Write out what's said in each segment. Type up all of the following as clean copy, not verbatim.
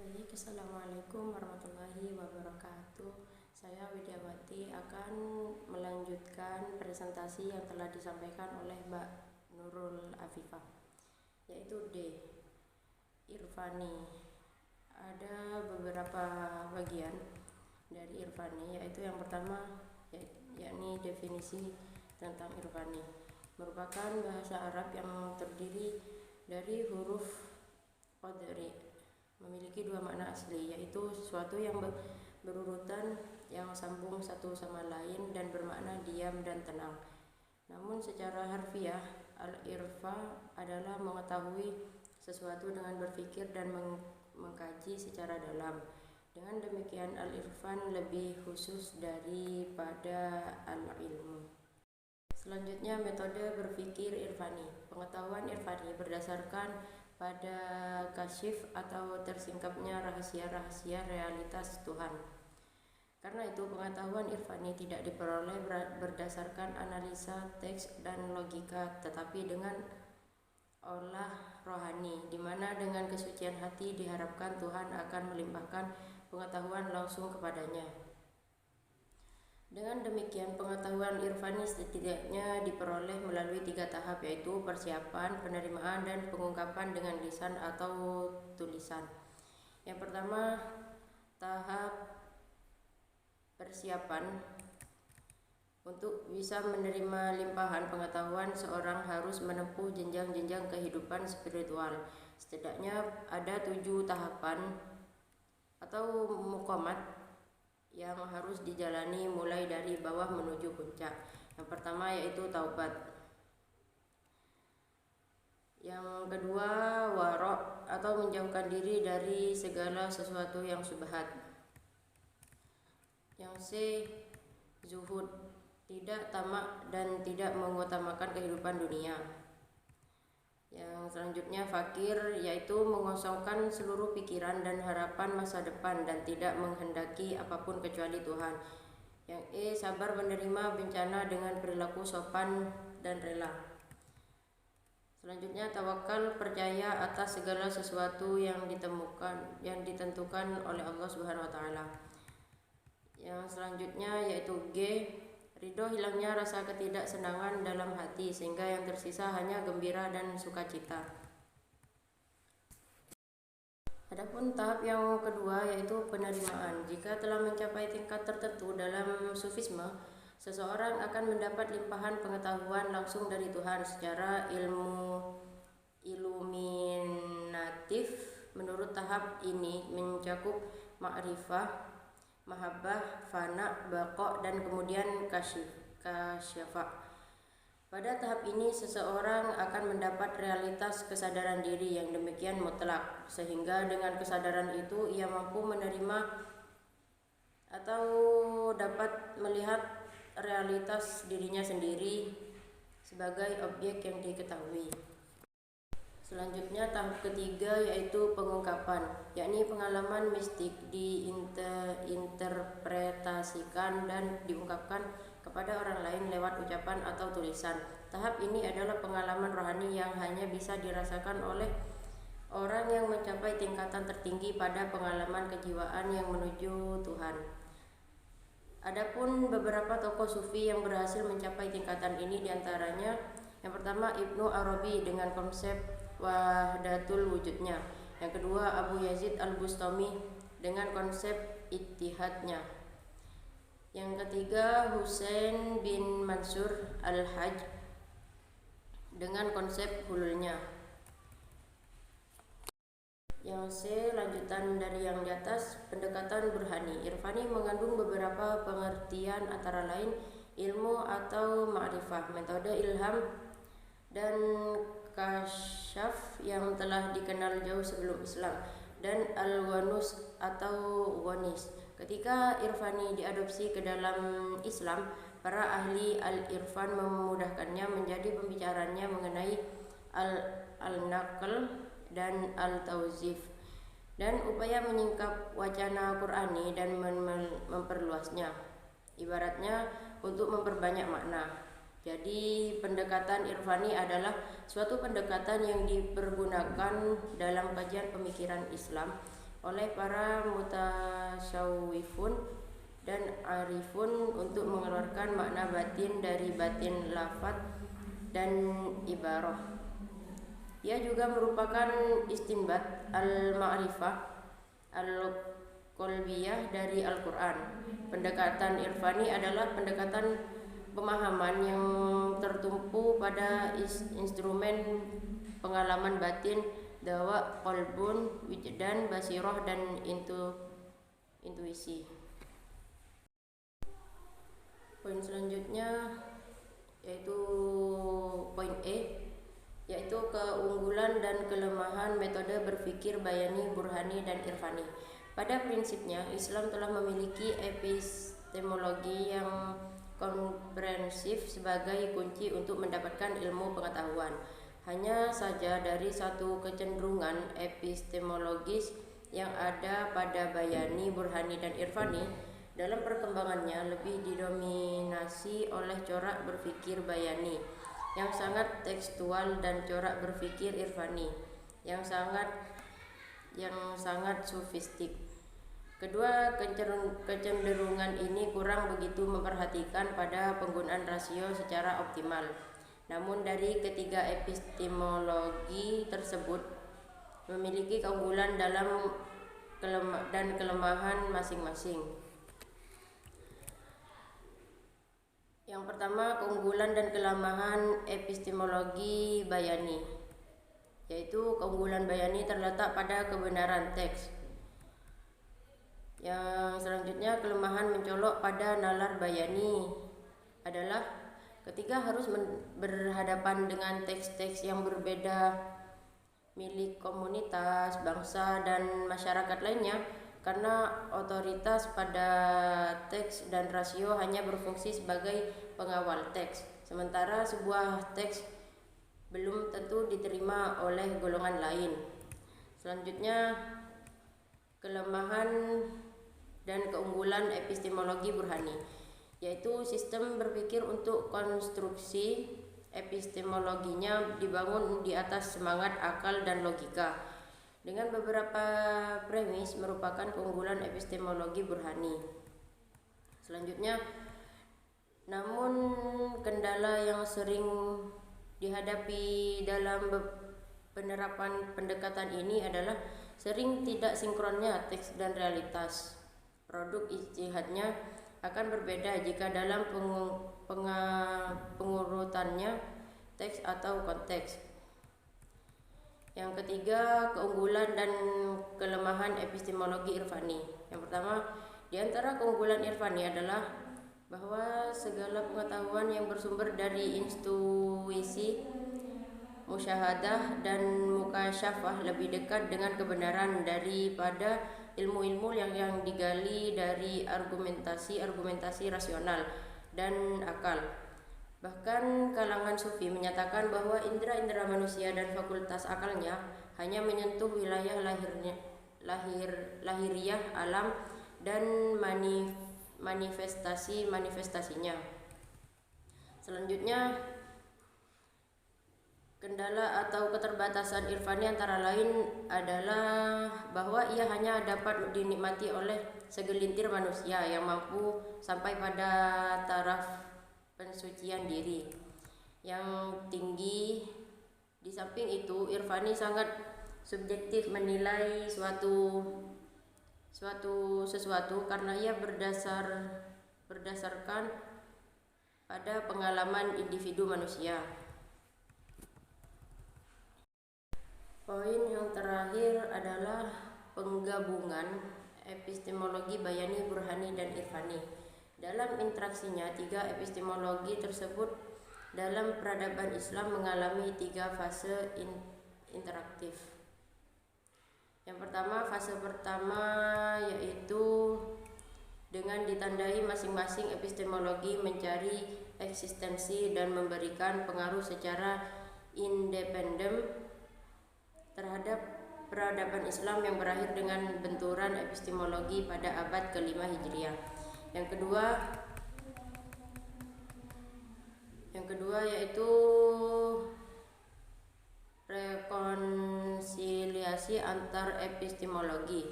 Baik, Assalamualaikum warahmatullahi wabarakatuh. Saya Widyawati akan melanjutkan presentasi yang telah disampaikan oleh Mbak Nurul Afifah, yaitu D. Irfani. Ada beberapa bagian dari Irfani, yaitu yang pertama yakni definisi tentang Irfani. Merupakan bahasa Arab yang terdiri dari huruf qadri, memiliki dua makna asli, yaitu sesuatu yang berurutan yang sambung satu sama lain dan bermakna diam dan tenang. Namun secara harfiah, al-irfa adalah mengetahui sesuatu dengan berpikir dan mengkaji secara dalam. Dengan demikian, al-irfan lebih khusus daripada al-ilmu. Selanjutnya, metode berpikir irfani. Pengetahuan irfani berdasarkan pada kasyif atau tersingkapnya rahasia-rahasia realitas Tuhan. Karena itu, pengetahuan irfani tidak diperoleh berdasarkan analisa teks dan logika, tetapi dengan olah rohani, di mana dengan kesucian hati diharapkan Tuhan akan melimpahkan pengetahuan langsung kepadanya. Dengan demikian, pengetahuan irfani setidaknya diperoleh melalui 3 tahap, yaitu persiapan, penerimaan, dan pengungkapan dengan lisan atau tulisan. Yang pertama, tahap persiapan. Untuk bisa menerima limpahan pengetahuan, seorang harus menempuh jenjang-jenjang kehidupan spiritual. Setidaknya ada 7 tahapan atau muqamat yang harus dijalani mulai dari bawah menuju puncak. Yang pertama yaitu taubat. Yang kedua wara' atau menjauhkan diri dari segala sesuatu yang syubhat. Yang C, zuhud, tidak tamak dan tidak mengutamakan kehidupan dunia. Yang selanjutnya fakir, yaitu mengosongkan seluruh pikiran dan harapan masa depan dan tidak menghendaki apapun kecuali Tuhan. Yang E, sabar menerima bencana dengan perilaku sopan dan rela. Selanjutnya tawakal, percaya atas segala sesuatu yang ditentukan oleh Allah Subhanahu wa taala. Yang selanjutnya yaitu G, ridho, hilangnya rasa ketidaksenangan dalam hati sehingga yang tersisa hanya gembira dan sukacita. Adapun tahap yang kedua yaitu penerimaan. Jika telah mencapai tingkat tertentu dalam sufisme, seseorang akan mendapat limpahan pengetahuan langsung dari Tuhan secara iluminatif. Menurut tahap ini mencakup ma'rifah, mahabbah, fana, baqa, dan kemudian kasyafa. Pada tahap ini seseorang akan mendapat realitas kesadaran diri yang demikian mutlak, sehingga dengan kesadaran itu ia mampu menerima atau dapat melihat realitas dirinya sendiri sebagai objek yang diketahui. Selanjutnya tahap ketiga yaitu pengungkapan, yakni pengalaman mistik diinterpretasikan dan diungkapkan kepada orang lain lewat ucapan atau tulisan. Tahap ini adalah pengalaman rohani yang hanya bisa dirasakan oleh orang yang mencapai tingkatan tertinggi pada pengalaman kejiwaan yang menuju Tuhan. Adapun beberapa tokoh sufi yang berhasil mencapai tingkatan ini diantaranya yang pertama Ibnu Arabi dengan konsep wahdatul wujudnya. Yang kedua Abu Yazid al-Bustami dengan konsep ittihadnya. Yang ketiga Husain bin Mansur al-Hajj dengan konsep hululnya. Yang C, lanjutan dari yang di atas, pendekatan burhani. Irfani mengandung beberapa pengertian antara lain ilmu atau ma'rifah, metode ilham, dan kasyaf yang telah dikenal jauh sebelum Islam, dan al-wanus atau wanis. Ketika irfani diadopsi ke dalam Islam, para ahli al-irfan memudahkannya menjadi pembicaranya mengenai al-naql dan al-tawzif, dan upaya menyingkap wacana Qur'ani dan memperluasnya, ibaratnya untuk memperbanyak makna. Jadi pendekatan irfani adalah suatu pendekatan yang dipergunakan dalam kajian pemikiran Islam oleh para mutasyawwifun dan arifun untuk mengeluarkan makna batin dari batin lafadz dan ibarah. Ia juga merupakan istinbat al-ma'rifah al-qalbiyah dari Al-Quran. Pendekatan irfani adalah pendekatan pemahaman yang tertumpu pada instrumen pengalaman batin, dawa, qalbun, wijdan, basiroh, dan intuisi. Poin selanjutnya yaitu poin E, yaitu keunggulan dan kelemahan metode berpikir bayani, burhani, dan irfani. Pada prinsipnya, Islam telah memiliki epistemologi yang komprehensif sebagai kunci untuk mendapatkan ilmu pengetahuan. Hanya saja dari satu kecenderungan epistemologis yang ada pada bayani, burhani, dan irfani dalam perkembangannya lebih didominasi oleh corak berpikir bayani yang sangat tekstual dan corak berpikir irfani yang sangat sofistik. Kedua kecenderungan ini kurang begitu memperhatikan pada penggunaan rasio secara optimal. Namun dari ketiga epistemologi tersebut memiliki keunggulan dan kelemahan masing-masing. Yang pertama, keunggulan dan kelemahan epistemologi bayani, yaitu keunggulan bayani terletak pada kebenaran teks. Yang selanjutnya, kelemahan mencolok pada nalar bayani adalah ketika harus berhadapan dengan teks-teks yang berbeda milik komunitas, bangsa, dan masyarakat lainnya, karena otoritas pada teks dan rasio hanya berfungsi sebagai pengawal teks, sementara sebuah teks belum tentu diterima oleh golongan lain. Selanjutnya, kelemahan dan keunggulan epistemologi burhani, yaitu sistem berpikir untuk konstruksi epistemologinya dibangun di atas semangat akal dan logika dengan beberapa premis merupakan keunggulan epistemologi burhani. Selanjutnya, namun kendala yang sering dihadapi dalam penerapan pendekatan ini adalah sering tidak sinkronnya teks dan realitas. Produk ijtihadnya akan berbeda jika dalam pengurutannya teks atau konteks. Yang ketiga, keunggulan dan kelemahan epistemologi irfani. Yang pertama, di antara keunggulan irfani adalah bahwa segala pengetahuan yang bersumber dari intuisi, musyahadah, dan mukasyafah lebih dekat dengan kebenaran daripada ilmu-ilmu yang digali dari argumentasi rasional dan akal. Bahkan kalangan sufi menyatakan bahwa indera-indera manusia dan fakultas akalnya hanya menyentuh wilayah lahiriah alam dan manifestasinya. Selanjutnya, kendala atau keterbatasan irfani antara lain adalah bahwa ia hanya dapat dinikmati oleh segelintir manusia yang mampu sampai pada taraf pensucian diri yang tinggi. Di samping itu, irfani sangat subjektif menilai sesuatu karena ia berdasarkan pada pengalaman individu manusia. Poin yang terakhir adalah penggabungan epistemologi bayani, burhani, dan irfani. Dalam interaksinya, tiga epistemologi tersebut dalam peradaban Islam mengalami tiga fase interaktif. Yang pertama, fase pertama yaitu dengan ditandai masing-masing epistemologi mencari eksistensi dan memberikan pengaruh secara independen terhadap peradaban Islam yang berakhir dengan benturan epistemologi pada abad ke-5 Hijriah. Yang kedua yaitu rekonsiliasi antar epistemologi.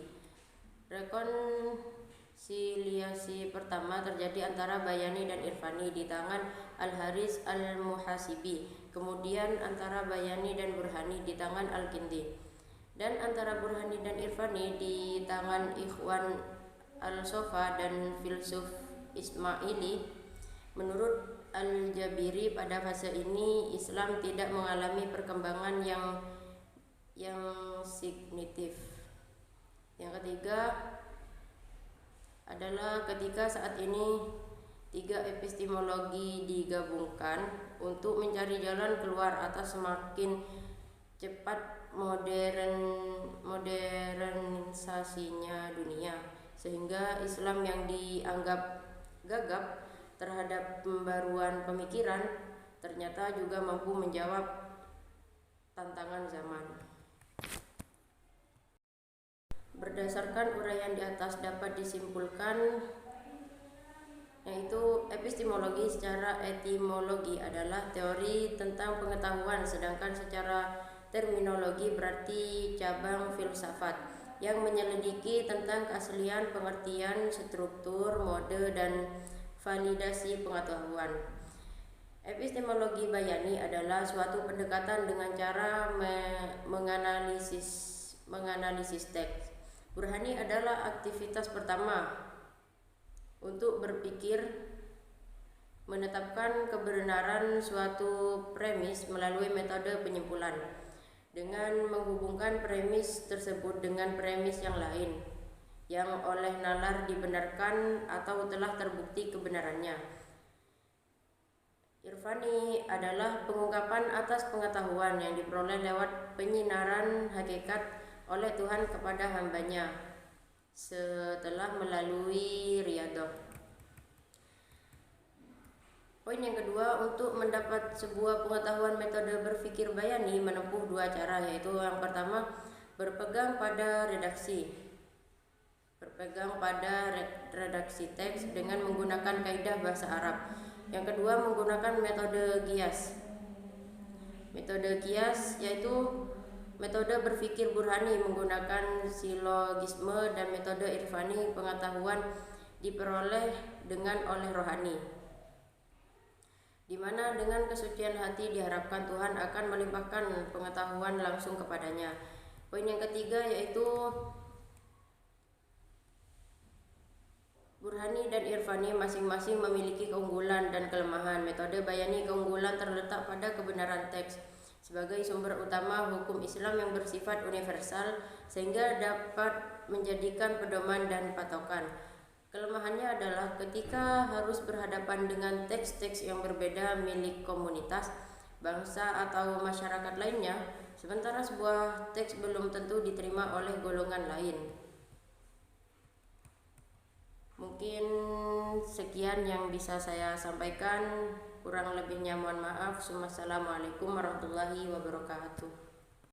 Rekonsiliasi pertama terjadi antara Bayani dan Irfani di tangan Al-Haris Al-Muhasibi, kemudian antara Bayani dan Burhani di tangan Al-Kindi, dan antara Burhani dan Irfani di tangan Ikhwan Al-Sofa dan Filsuf Ismaili. Menurut Al-Jabiri, pada fase ini Islam tidak mengalami perkembangan yang signifikan. Yang ketiga adalah ketika saat ini tiga epistemologi digabungkan untuk mencari jalan keluar atas semakin cepat modernisasinya dunia, sehingga Islam yang dianggap gagap terhadap pembaruan pemikiran ternyata juga mampu menjawab tantangan zaman. Berdasarkan uraian di atas dapat disimpulkan yaitu epistemologi secara etimologi adalah teori tentang pengetahuan, sedangkan secara terminologi berarti cabang filsafat yang menyelidiki tentang keaslian, pengertian, struktur, mode, dan validasi pengetahuan. Epistemologi Bayani adalah suatu pendekatan dengan cara menganalisis teks. Burhani adalah aktivitas pertama untuk berpikir menetapkan kebenaran suatu premis melalui metode penyimpulan, dengan menghubungkan premis tersebut dengan premis yang lain yang oleh nalar dibenarkan atau telah terbukti kebenarannya. Irfani adalah pengungkapan atas pengetahuan yang diperoleh lewat penyinaran hakikat oleh Tuhan kepada hambanya setelah melalui riyadhah. Poin yang kedua, untuk mendapat sebuah pengetahuan metode berpikir Bayani menempuh dua cara, yaitu yang pertama berpegang pada redaksi teks dengan menggunakan kaidah bahasa Arab. Yang kedua menggunakan metode qiyas. Metode qiyas yaitu metode berpikir Burhani menggunakan silogisme, dan metode Irfani pengetahuan diperoleh oleh rohani, di mana dengan kesucian hati diharapkan Tuhan akan melimpahkan pengetahuan langsung kepadanya. Poin yang ketiga yaitu Burhani dan Irfani masing-masing memiliki keunggulan dan kelemahan. Metode Bayani keunggulan terletak pada kebenaran teks sebagai sumber utama hukum Islam yang bersifat universal sehingga dapat menjadikan pedoman dan patokan. Kelemahannya adalah ketika harus berhadapan dengan teks-teks yang berbeda milik komunitas, bangsa, atau masyarakat lainnya, sementara sebuah teks belum tentu diterima oleh golongan lain. Mungkin sekian yang bisa saya sampaikan, kurang lebihnya mohon maaf. Wassalamualaikum warahmatullahi wabarakatuh.